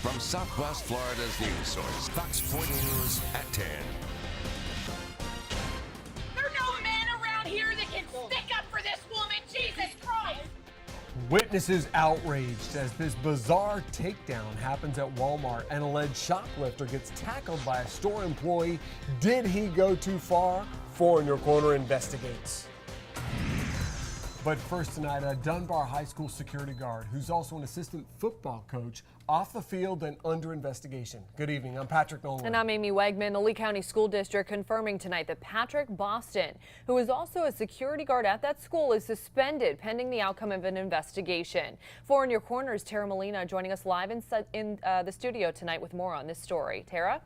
from Southwest Florida's news source, Fox 40 News at 10. There are no men around here that can stick up for this woman, Jesus Christ! Witnesses outraged as this bizarre takedown happens at Walmart. An alleged shoplifter gets tackled by a store employee. Did he go too far? 4 in Your Corner investigates. But first tonight, a Dunbar High School security guard, who's also an assistant football coach, off the field and under investigation. Good evening, I'm Patrick Nolan. And I'm Amy Wegman. The Lee County School District confirming tonight that Patrick Boston, who is also a security guard at that school, is suspended pending the outcome of an investigation. 4 in Your Corner's Tara Molina joining us live in the studio tonight with more on this story. Tara?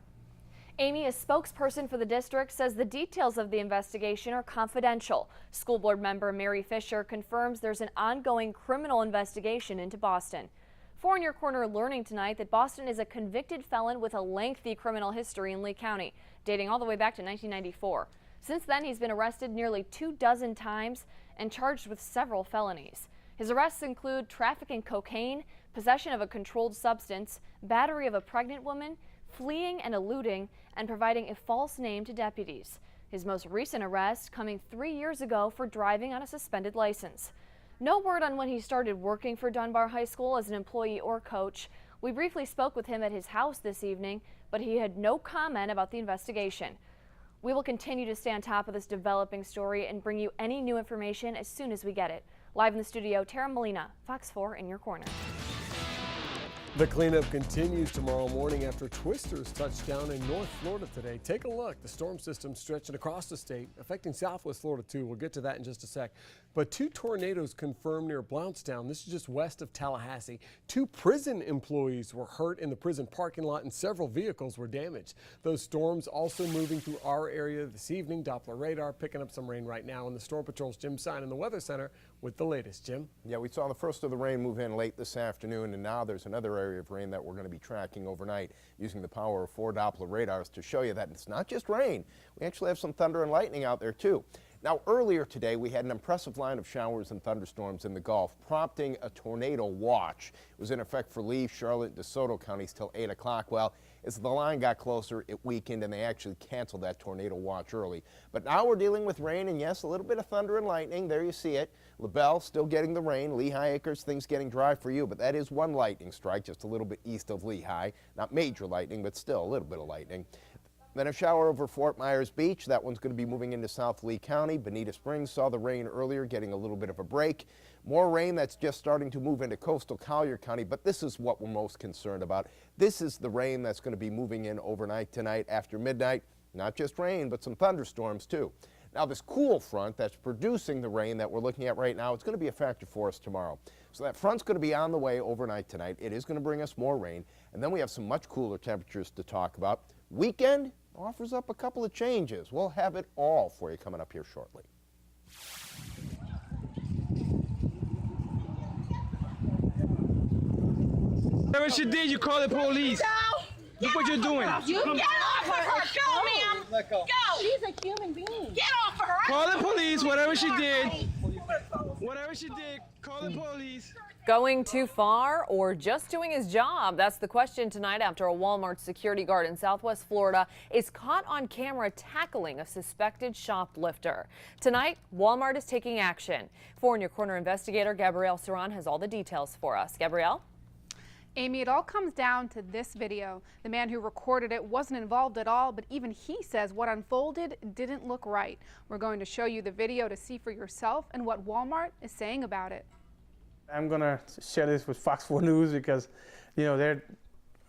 Amy, a spokesperson for the district, says the details of the investigation are confidential. School board member Mary Fisher confirms there's an ongoing criminal investigation into Boston. 4 in Your Corner learning tonight that Boston is a convicted felon with a lengthy criminal history in Lee County, dating all the way back to 1994. Since then, he's been arrested nearly 24 times and charged with several felonies. His arrests include trafficking cocaine, possession of a controlled substance, battery of a pregnant woman, fleeing and eluding, and providing a false name to deputies. His most recent arrest coming 3 years ago for driving on a suspended license. No word on when he started working for Dunbar High School as an employee or coach. We briefly spoke with him at his house this evening, but he had no comment about the investigation. We will continue to stay on top of this developing story and bring you any new information as soon as we get it. Live in the studio, Tara Molina, Fox 4 in Your Corner. The cleanup continues tomorrow morning after twisters touched down in North Florida today. Take a look. The storm system stretching across the state, affecting Southwest Florida too. We'll get to that in just a sec. But 2 tornadoes confirmed near Blountstown. This is just west of Tallahassee. 2 prison employees were hurt in the prison parking lot and several vehicles were damaged. Those storms also moving through our area this evening. Doppler radar picking up some rain right now. And the Storm Patrol's Jim Sign in the Weather Center with the latest. Jim? Yeah, we saw the first of the rain move in late this afternoon, and now there's another area of rain that we're going to be tracking overnight using the power of 4 Doppler radars to show you that it's not just rain. We actually have some thunder and lightning out there too. Now, earlier today, we had an impressive line of showers and thunderstorms in the Gulf, prompting a tornado watch. It was in effect for Lee, Charlotte, and DeSoto counties till 8 o'clock. Well, as the line got closer, it weakened, and they actually canceled that tornado watch early. But now we're dealing with rain, and yes, a little bit of thunder and lightning. There you see it. LaBelle still getting the rain. Lehigh Acres, things getting dry for you, but that is one lightning strike just a little bit east of Lehigh. Not major lightning, but still a little bit of lightning. Then a shower over Fort Myers Beach. That one's going to be moving into South Lee County. Bonita Springs saw the rain earlier, getting a little bit of a break. More rain that's just starting to move into coastal Collier County, but this is what we're most concerned about. This is the rain that's going to be moving in overnight tonight after midnight. Not just rain, but some thunderstorms too. Now, this cool front that's producing the rain that we're looking at right now, it's going to be a factor for us tomorrow. So that front's going to be on the way overnight tonight. It is going to bring us more rain, and then we have some much cooler temperatures to talk about. Weekend offers up a couple of changes. We'll have it all for you coming up here shortly. Whatever she did, you call the police. No! Look what you're doing. You get off of her! Go, ma'am! Let go. Go! She's a human being. Get off of her! Call the police, whatever she did. Whatever she did, call the police. Going too far or just doing his job? That's the question tonight after a Walmart security guard in Southwest Florida is caught on camera tackling a suspected shoplifter. Tonight, Walmart is taking action. 4 in Your Corner investigator Gabrielle Saran has all the details for us. Gabrielle? Amy, it all comes down to this video. The man who recorded it wasn't involved at all, but even he says what unfolded didn't look right. We're going to show you the video to see for yourself and what Walmart is saying about it. I'm going to share this with Fox 4 News because, you know, they're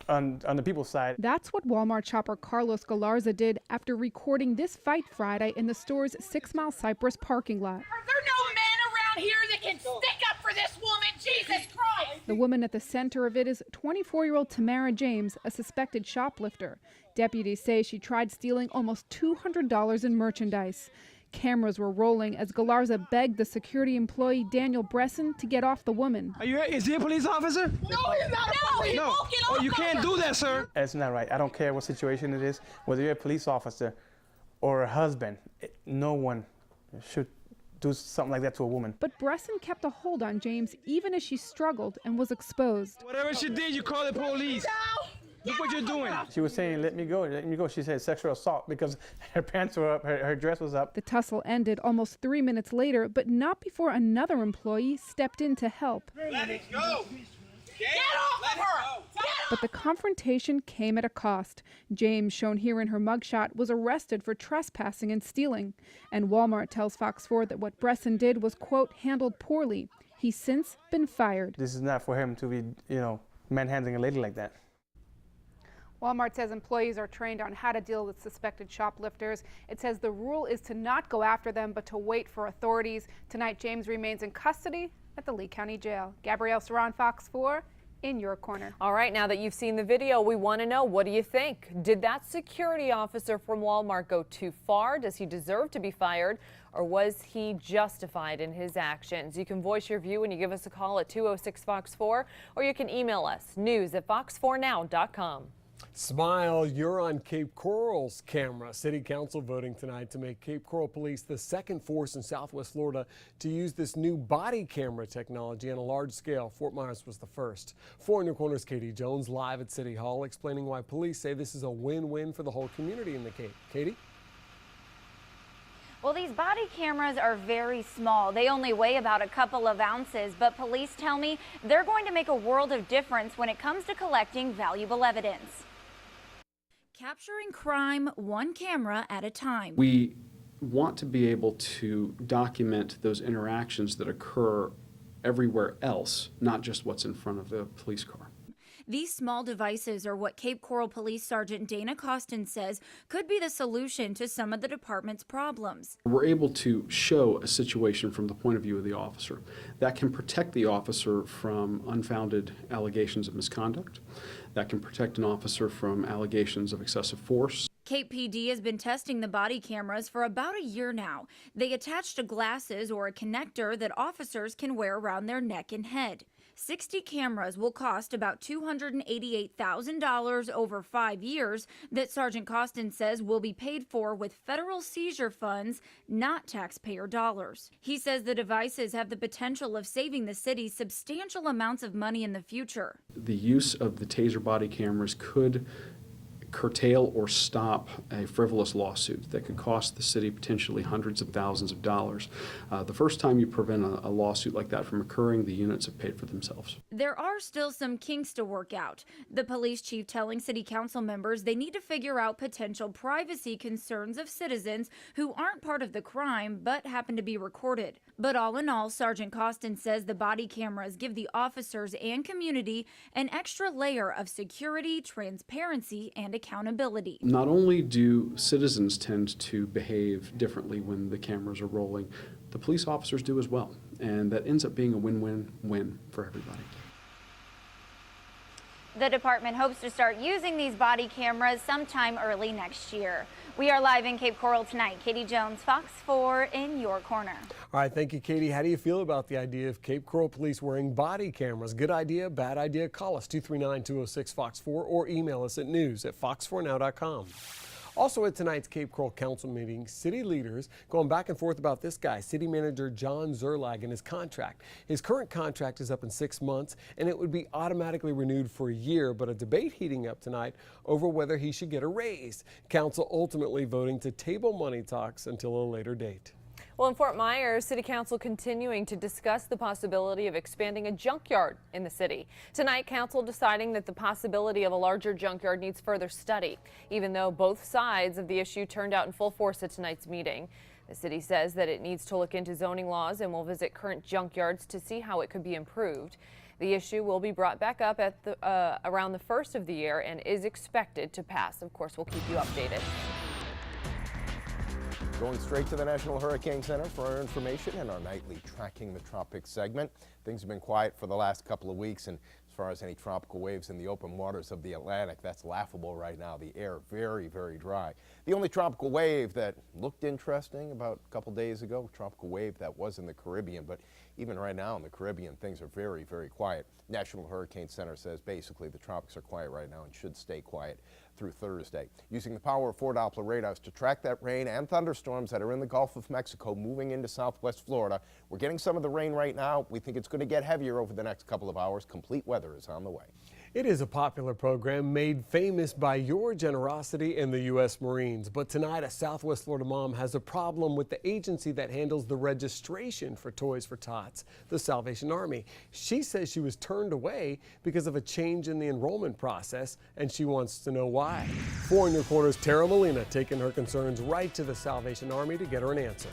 on the people's side. That's what Walmart shopper Carlos Galarza did after recording this fight Friday in the store's 6 Mile Cypress parking lot. Are there no men around here that can stick up for this woman, Jesus Christ? The woman at the center of it is 24-year-old Tamara James, a suspected shoplifter. Deputies say she tried stealing almost $200 in merchandise. Cameras were rolling as Galarza begged the security employee Daniel Bresson to get off the woman. Is he a police officer? No, he's not. No, he won't get off. Oh, you can't do that, sir. That's not right. I don't care what situation it is, whether you're a police officer or a husband. No one should do something like that to a woman. But Bresson kept a hold on James even as she struggled and was exposed. Whatever she did, you call the police. No. Look what you're doing. She was saying, let me go, let me go. She said sexual assault because her pants were up, her dress was up. The tussle ended almost 3 minutes later, but not before another employee stepped in to help. Let it go. Get off of her! But the confrontation came at a cost. James, shown here in her mugshot, was arrested for trespassing and stealing. And Walmart tells Fox 4 that what Bresson did was, quote, handled poorly. He's since been fired. This is not for him to be, manhandling a lady like that. Walmart says employees are trained on how to deal with suspected shoplifters. It says the rule is to not go after them, but to wait for authorities. Tonight, James remains in custody at the Lee County Jail. Gabrielle Saran, Fox 4, in your corner. All right, now that you've seen the video, we want to know, what do you think? Did that security officer from Walmart go too far? Does he deserve to be fired? Or was he justified in his actions? You can voice your view when you give us a call at 206-FOX-4, or you can email us, news@fox4now.com. Smile, you're on Cape Coral's camera. City Council voting tonight to make Cape Coral Police the second force in Southwest Florida to use this new body camera technology on a large scale. Fort Myers was the first. 4 in your corner's Katie Jones live at City Hall explaining why police say this is a win-win for the whole community in the Cape. Katie? Well, these body cameras are very small. They only weigh about a couple of ounces, but police tell me they're going to make a world of difference when it comes to collecting valuable evidence. Capturing crime one camera at a time. We want to be able to document those interactions that occur everywhere else, not just what's in front of the police car. These small devices are what Cape Coral Police Sergeant Dana Costin says could be the solution to some of the department's problems. We're able to show a situation from the point of view of the officer. That can protect the officer from unfounded allegations of misconduct. That can protect an officer from allegations of excessive force. Cape PD has been testing the body cameras for about a year now. They attach to glasses or a connector that officers can wear around their neck and head. 60 cameras will cost about $288,000 over 5 years that Sergeant Costin says will be paid for with federal seizure funds, not taxpayer dollars. He says the devices have the potential of saving the city substantial amounts of money in the future. The use of the taser body cameras could curtail or stop a frivolous lawsuit that could cost the city potentially hundreds of thousands of dollars. The first time you prevent a lawsuit like that from occurring, the units have paid for themselves. There are still some kinks to work out. The police chief telling city council members they need to figure out potential privacy concerns of citizens who aren't part of the crime but happen to be recorded. But all in all, Sergeant Costin says the body cameras give the officers and community an extra layer of security, transparency, and accountability. Not only do citizens tend to behave differently when the cameras are rolling, the police officers do as well. And that ends up being a win-win-win for everybody. The department hopes to start using these body cameras sometime early next year. We are live in Cape Coral tonight. Katie Jones, Fox 4, in your corner. All right, thank you, Katie. How do you feel about the idea of Cape Coral Police wearing body cameras? Good idea, bad idea? Call us 239-206-FOX4 or email us at news@fox4now.com. Also at tonight's Cape Coral Council meeting, city leaders going back and forth about this guy, City Manager John Zerlag, and his contract. His current contract is up in 6 months, and it would be automatically renewed for a year, but a debate heating up tonight over whether he should get a raise. Council ultimately voting to table money talks until a later date. Well, in Fort Myers, City Council continuing to discuss the possibility of expanding a junkyard in the city. Tonight, Council deciding that the possibility of a larger junkyard needs further study, even though both sides of the issue turned out in full force at tonight's meeting. The city says that it needs to look into zoning laws and will visit current junkyards to see how it could be improved. The issue will be brought back up at around the first of the year and is expected to pass. Of course, we'll keep you updated. Going straight to the National Hurricane Center for our information and our nightly Tracking the Tropics segment. Things have been quiet for the last couple of weeks, and as far as any tropical waves in the open waters of the Atlantic, that's laughable right now. The air very, very dry. The only tropical wave that looked interesting about a couple days ago, tropical wave that was in the Caribbean, but even right now in the Caribbean, things are very, very quiet. National Hurricane Center says basically the tropics are quiet right now and should stay quiet through Thursday. Using the power of 4 Doppler radars to track that rain and thunderstorms that are in the Gulf of Mexico moving into southwest Florida. We're getting some of the rain right now. We think it's going to get heavier over the next couple of hours. Complete weather is on the way. It is a popular program made famous by your generosity and the U.S. Marines. But tonight, a Southwest Florida mom has a problem with the agency that handles the registration for Toys for Tots, the Salvation Army. She says she was turned away because of a change in the enrollment process, and she wants to know why. 4 in Your Corner's Tara Molina taking her concerns right to the Salvation Army to get her an answer.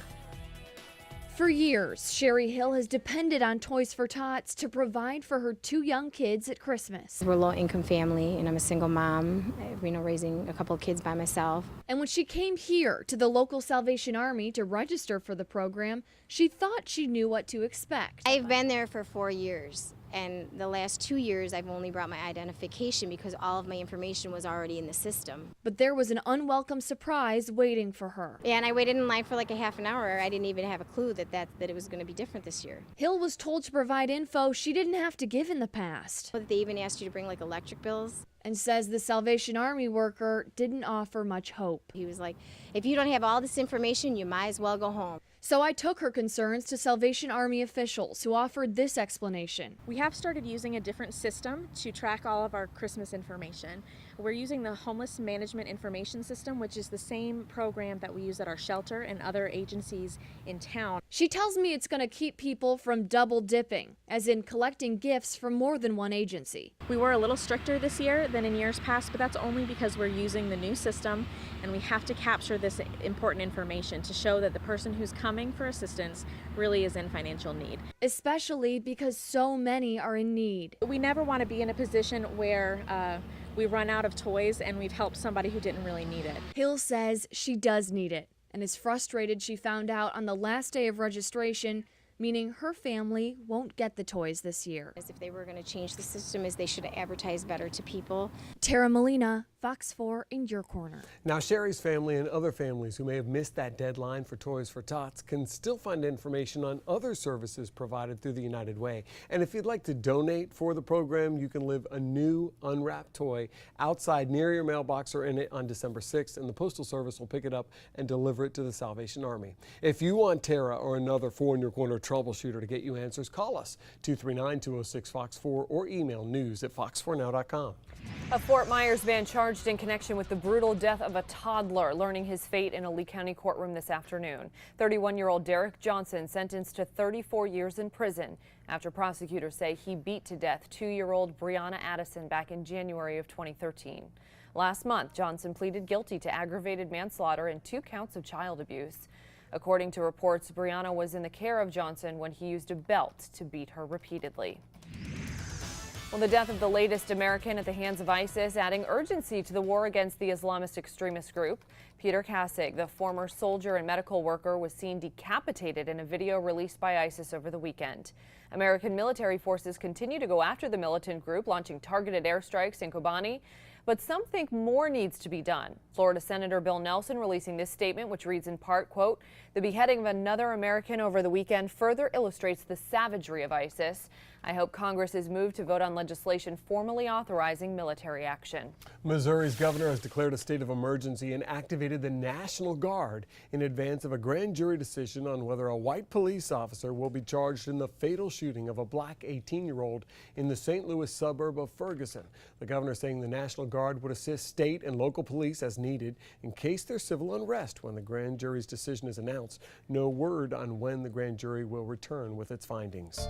For years, Sherry Hill has depended on Toys for Tots to provide for her 2 young kids at Christmas. We're a low-income family, and I'm a single mom, raising a couple of kids by myself. And when she came here to the local Salvation Army to register for the program, she thought she knew what to expect. I've been there for 4 years, and the last 2 years I've only brought my identification because all of my information was already in the system. But there was an unwelcome surprise waiting for her. Yeah, and I waited in line for like a half an hour. I didn't even have a clue that it was going to be different this year. Hill was told to provide info she didn't have to give in the past. But they even asked you to bring like electric bills. And says the Salvation Army worker didn't offer much hope. He was like, if you don't have all this information, you might as well go home. So I took her concerns to Salvation Army officials who offered this explanation. We have started using a different system to track all of our Christmas information. We're using the Homeless Management Information System, which is the same program that we use at our shelter and other agencies in town. She tells me it's going to keep people from double dipping, as in collecting gifts from more than one agency. We were a little stricter this year than in years past, but that's only because we're using the new system and we have to capture this important information to show that the person who's coming for assistance really is in financial need. Especially because so many are in need. We never want to be in a position where we run out of toys and we've helped somebody who didn't really need it. Hill says she does need it and is frustrated she found out on the last day of registration, meaning her family won't get the toys this year. As if they were going to change the system, as they should advertise better to people. Tara Molina, Fox 4 in your corner. Now, Sherry's family and other families who may have missed that deadline for Toys for Tots can still find information on other services provided through the United Way. And if you'd like to donate for the program, you can leave a new unwrapped toy outside near your mailbox or in it on December 6th, and the Postal Service will pick it up and deliver it to the Salvation Army. If you want Tara or another 4 in Your Corner troubleshooter to get you answers, call us 239-206-FOX4 or email news@fox4now.com. A Fort Myers man charged in connection with the brutal death of a toddler learning his fate in a Lee County courtroom this afternoon. 31-year-old Derek Johnson sentenced to 34 years in prison after prosecutors say he beat to death 2-year-old Brianna Addison back in January of 2013. Last month, Johnson pleaded guilty to aggravated manslaughter and 2 counts of child abuse. According to reports, Brianna was in the care of Johnson when he used a belt to beat her repeatedly. Well, the death of the latest American at the hands of ISIS adding urgency to the war against the Islamist extremist group. Peter Kassig, the former soldier and medical worker, was seen decapitated in a video released by ISIS over the weekend. American military forces continue to go after the militant group, launching targeted airstrikes in Kobani. But some think more needs to be done. Florida Senator Bill Nelson releasing this statement, which reads in part, quote, "The beheading of another American over the weekend further illustrates the savagery of ISIS. I hope Congress is moved to vote on legislation formally authorizing military action." Missouri's governor has declared a state of emergency and activated the National Guard in advance of a grand jury decision on whether a white police officer will be charged in the fatal shooting of a black 18-year-old in the St. Louis suburb of Ferguson. The governor saying the National Guard would assist state and local police as needed in case there's civil unrest when the grand jury's decision is announced. No word on when the grand jury will return with its findings.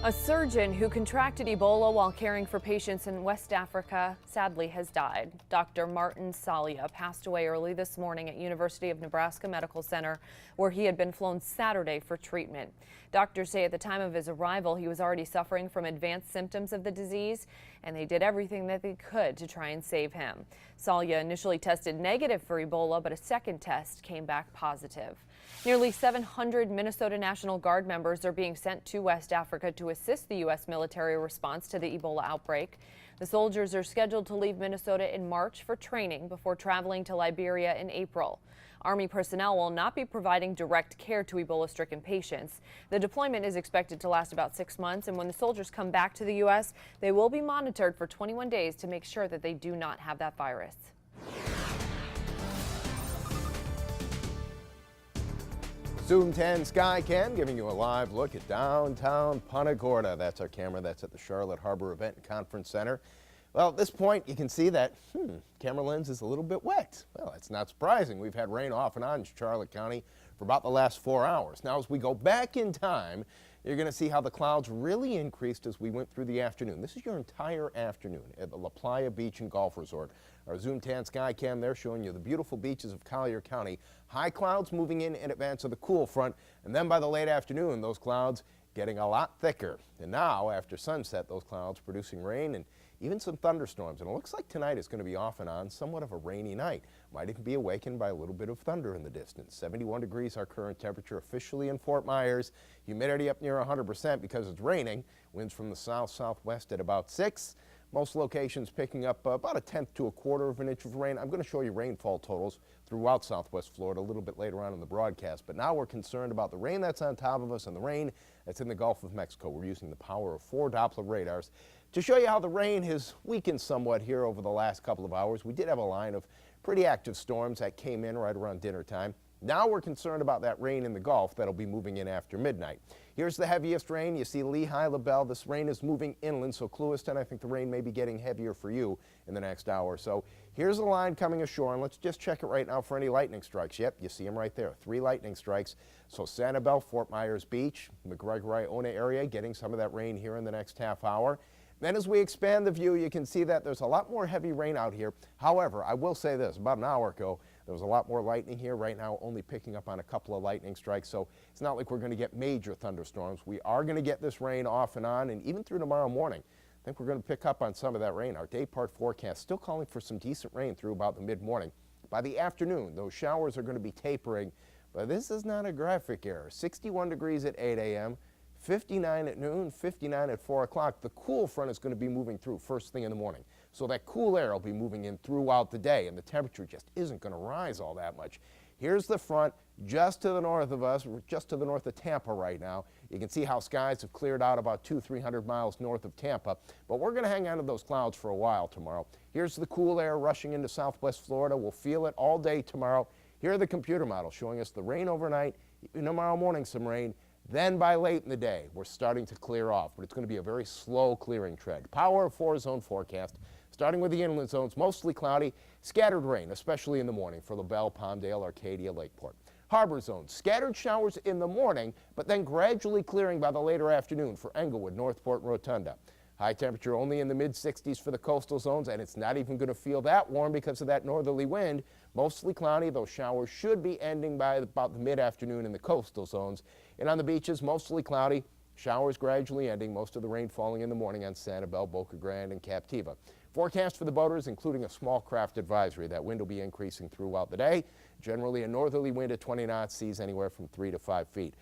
A surgeon who contracted Ebola while caring for patients in West Africa sadly has died. Dr. Martin Salia passed away early this morning at University of Nebraska Medical Center, where he had been flown Saturday for treatment. Doctors say at the time of his arrival, he was already suffering from advanced symptoms of the disease, and they did everything that they could to try and save him. Salia initially tested negative for Ebola, but a second test came back positive. Nearly 700 Minnesota National Guard members are being sent to West Africa to assist the U.S. military response to the Ebola outbreak. The soldiers are scheduled to leave Minnesota in March for training before traveling to Liberia in April. Army personnel will not be providing direct care to Ebola-stricken patients. The deployment is expected to last about 6 months, and when the soldiers come back to the U.S., they will be monitored for 21 days to make sure that they do not have that virus. Zoom 10 Skycam giving you a live look at downtown Punta Gorda. That's our camera that's at the Charlotte Harbor Event and Conference Center. Well, at this point, you can see that camera lens is a little bit wet. Well, that's not surprising. We've had rain off and on in Charlotte County for about the last 4 hours. Now, as we go back in time, you're going to see how the clouds really increased as we went through the afternoon. This is your entire afternoon at the La Playa Beach and Golf Resort. Our Zoom 10 Skycam there showing you the beautiful beaches of Collier County. High clouds moving in advance of the cool front, and then by the late afternoon, those clouds getting a lot thicker. And now, after sunset, those clouds producing rain and even some thunderstorms. And it looks like tonight is going to be off and on, somewhat of a rainy night. Might even be awakened by a little bit of thunder in the distance. 71 degrees our current temperature officially in Fort Myers. Humidity up near 100% because it's raining. Winds from the south-southwest at about 6. Most locations picking up about a tenth to a quarter of an inch of rain. I'm going to show you rainfall totals throughout southwest Florida a little bit later on in the broadcast. But now we're concerned about the rain that's on top of us and the rain that's in the Gulf of Mexico. We're using the power of 4 Doppler radars to show you how the rain has weakened somewhat here over the last couple of hours. We did have a line of pretty active storms that came in right around dinner time. Now we're concerned about that rain in the Gulf that'll be moving in after midnight. Here's the heaviest rain. You see Lehigh, LaBelle. This rain is moving inland, so Clewiston, I think the rain may be getting heavier for you in the next hour. So here's the line coming ashore, and let's just check it right now for any lightning strikes. Yep, you see them right there. 3 lightning strikes. So Sanibel, Fort Myers Beach, McGregor, Iona area getting some of that rain here in the next half hour. Then as we expand the view, you can see that there's a lot more heavy rain out here. However, I will say this, about an hour ago, there was a lot more lightning here. Right now, only picking up on a couple of lightning strikes, so it's not like we're going to get major thunderstorms. We are going to get this rain off and on, and even through tomorrow morning. I think we're going to pick up on some of that rain. Our day part forecast still calling for some decent rain through about the mid-morning. By the afternoon, those showers are going to be tapering, but this is not a graphic error. 61 degrees at 8 a.m., 59 at noon, 59 at 4 o'clock. The cool front is going to be moving through first thing in the morning. So that cool air will be moving in throughout the day, and the temperature just isn't going to rise all that much. Here's the front just to the north of us. We're just to the north of Tampa right now. You can see how skies have cleared out about 200-300 miles north of Tampa, but we're going to hang on to those clouds for a while tomorrow. Here's the cool air rushing into southwest Florida. We'll feel it all day tomorrow. Here are the computer models showing us the rain overnight, tomorrow morning some rain. Then by late in the day, we're starting to clear off, but it's going to be a very slow clearing trend. Power of 4 zone forecast, starting with the inland zones, mostly cloudy, scattered rain, especially in the morning for LaBelle, Palmdale, Arcadia, Lakeport. Harbor zones, scattered showers in the morning, but then gradually clearing by the later afternoon for Englewood, Northport, and Rotunda. High temperature only in the mid-60s for the coastal zones, and it's not even going to feel that warm because of that northerly wind. Mostly cloudy. Those showers should be ending by about the mid-afternoon in the coastal zones. And on the beaches, mostly cloudy. Showers gradually ending. Most of the rain falling in the morning on Sanibel, Boca Grande, and Captiva. Forecast for the boaters, including a small craft advisory. That wind will be increasing throughout the day. Generally a northerly wind at 20 knots, seas anywhere from 3 to 5 feet.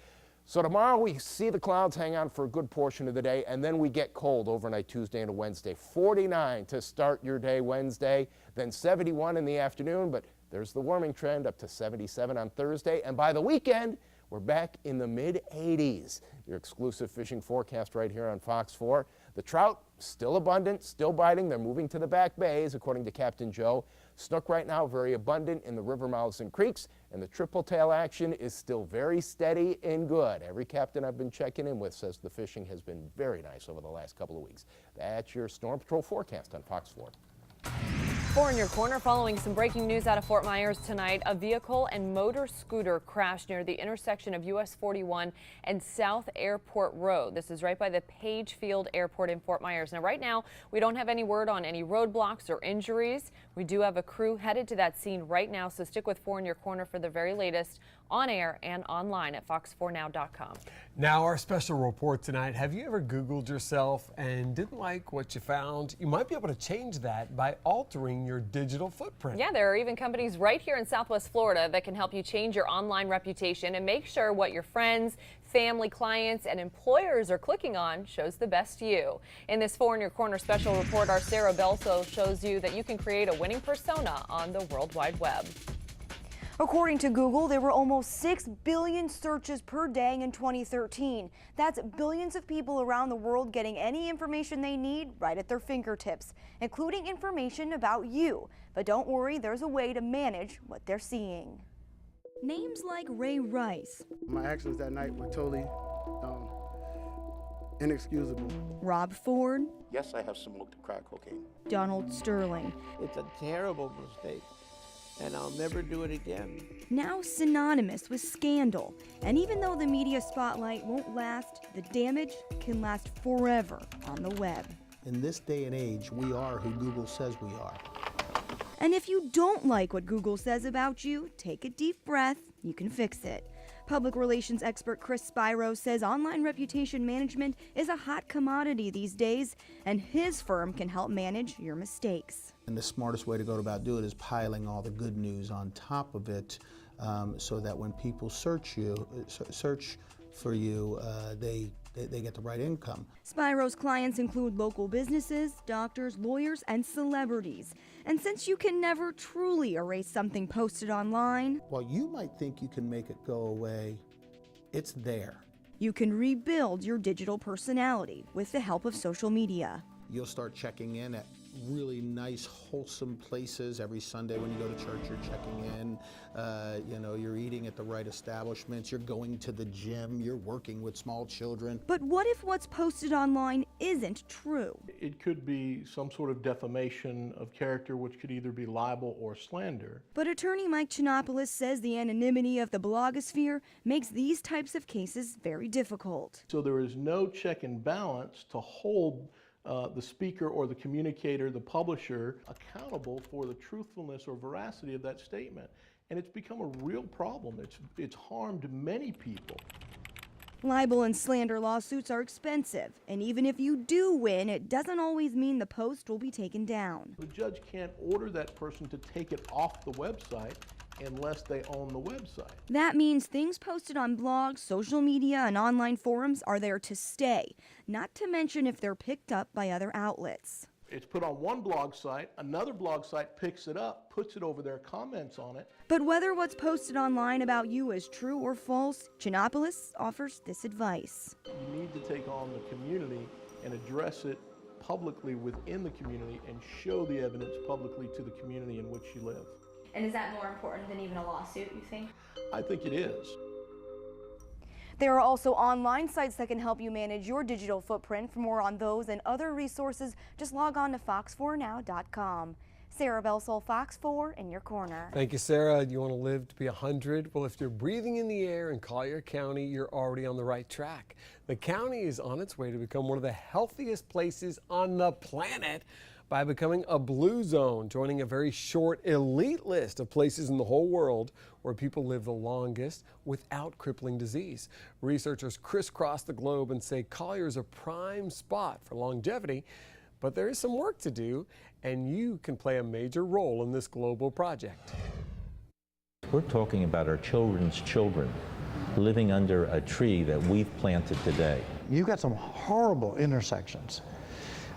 So tomorrow we see the clouds hang on for a good portion of the day, and then we get cold overnight Tuesday into Wednesday. 49 to start your day Wednesday, then 71 in the afternoon, but there's the warming trend up to 77 on Thursday, and by the weekend, we're back in the mid-80s. Your exclusive fishing forecast right here on Fox 4. The trout, still abundant, still biting. They're moving to the back bays, according to Captain Joe. Snook right now very abundant in the river mouths and creeks, and the triple tail action is still very steady and good. Every captain I've been checking in with says the fishing has been very nice over the last couple of weeks. That's your Storm Patrol forecast on Fox 4. 4 in your corner, following some breaking news out of Fort Myers tonight. A vehicle and motor scooter crashed near the intersection of US 41 and South Airport Road. This is right by the Page Field Airport in Fort Myers. Now, right now, we don't have any word on any roadblocks or injuries. We do have a crew headed to that scene right now, so stick with 4 in your corner for the very latest on air and online at fox4now.com. Now, our special report tonight. Have you ever Googled yourself and didn't like what you found? You might be able to change that by altering your digital footprint. Yeah, there are even companies right here in Southwest Florida that can help you change your online reputation and make sure what your friends, family, clients, and employers are clicking on shows the best you. In this 4 in your corner special report, our Sarah Belso shows you that you can create a winning persona on the World Wide Web. According to Google, there were almost 6 billion searches per day in 2013. That's billions of people around the world getting any information they need right at their fingertips, including information about you. But don't worry, there's a way to manage what they're seeing. Names like Ray Rice, My actions that night were totally inexcusable. Rob Ford, Yes, I have smoked crack cocaine. Donald Sterling. It's a terrible mistake, and I'll never do it again. Now synonymous with scandal. And even though the media spotlight won't last, the damage can last forever on the web. In this day and age, we are who Google says we are. And if you don't like what Google says about you, take a deep breath. You can fix it. Public relations expert Chris Spiro says online reputation management is a hot commodity these days, and his firm can help manage your mistakes. And the smartest way to go about doing it is piling all the good news on top of it, so that when people search for you, they get the right income. Spiro's clients include local businesses, doctors, lawyers, and celebrities. And since you can never truly erase something posted online, While you might think you can make it go away, it's there. you can rebuild your digital personality with the help of social media. You'll start checking in at really nice, wholesome places. Every Sunday when you go to church, you're checking in. You're eating at the right establishments. You're going to the gym. You're working with small children. But what if what's posted online isn't true? It could be some sort of defamation of character, which could either be libel or slander. But attorney Mike Chinopoulos says the anonymity of the blogosphere makes these types of cases very difficult. So there is no check and balance to hold the speaker or the communicator, the publisher, accountable for the truthfulness or veracity of that statement. And it's become a real problem. It's harmed many people. Libel and slander lawsuits are expensive, and even if you do win, it doesn't always mean the post will be taken down. The judge can't order that person to take it off the website unless they own the website. That means things posted on blogs, social media, and online forums are there to stay, not to mention if they're picked up by other outlets. It's put on one blog site, another blog site picks it up, puts it over there, comments on it. But whether what's posted online about you is true or false, Chinopoulos offers this advice. You need to take on the community and address it publicly within the community and show the evidence publicly to the community in which you live. And is that more important than even a lawsuit, you think? I think it is. There are also online sites that can help you manage your digital footprint. For more on those and other resources, just log on to fox4now.com. Sarah Belsol, Fox 4 in your corner. Thank you, Sarah. You want to live to be 100? Well, if you're breathing in the air in Collier County, you're already on the right track. The county is on its way to become one of the healthiest places on the planet by becoming a blue zone, joining a very short elite list of places in the whole world where people live the longest without crippling disease. Researchers crisscross the globe and say Collier is a prime spot for longevity, but there is some work to do, and you can play a major role in this global project. We're talking about our children's children living under a tree that we've planted today. You've got some horrible intersections.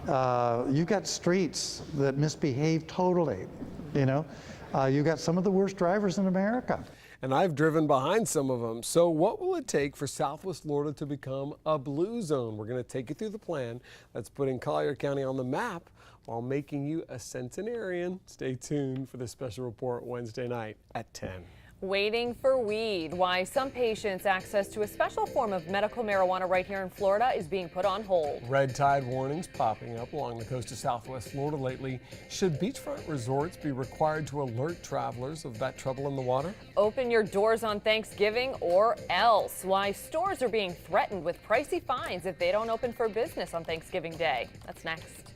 You've got streets that misbehave totally, You've got some of the worst drivers in America. And I've driven behind some of them. So what will it take for Southwest Florida to become a blue zone? We're going to take you through the plan that's putting Collier County on the map while making you a centenarian. Stay tuned for this special report Wednesday night at 10. Waiting for weed. Why some patients' access to a special form of medical marijuana right here in Florida is being put on hold. Red tide warnings popping up along the coast of Southwest Florida lately. Should beachfront resorts be required to alert travelers of that trouble in the water? Open your doors on Thanksgiving or else. Why stores are being threatened with pricey fines if they don't open for business on Thanksgiving Day. That's next.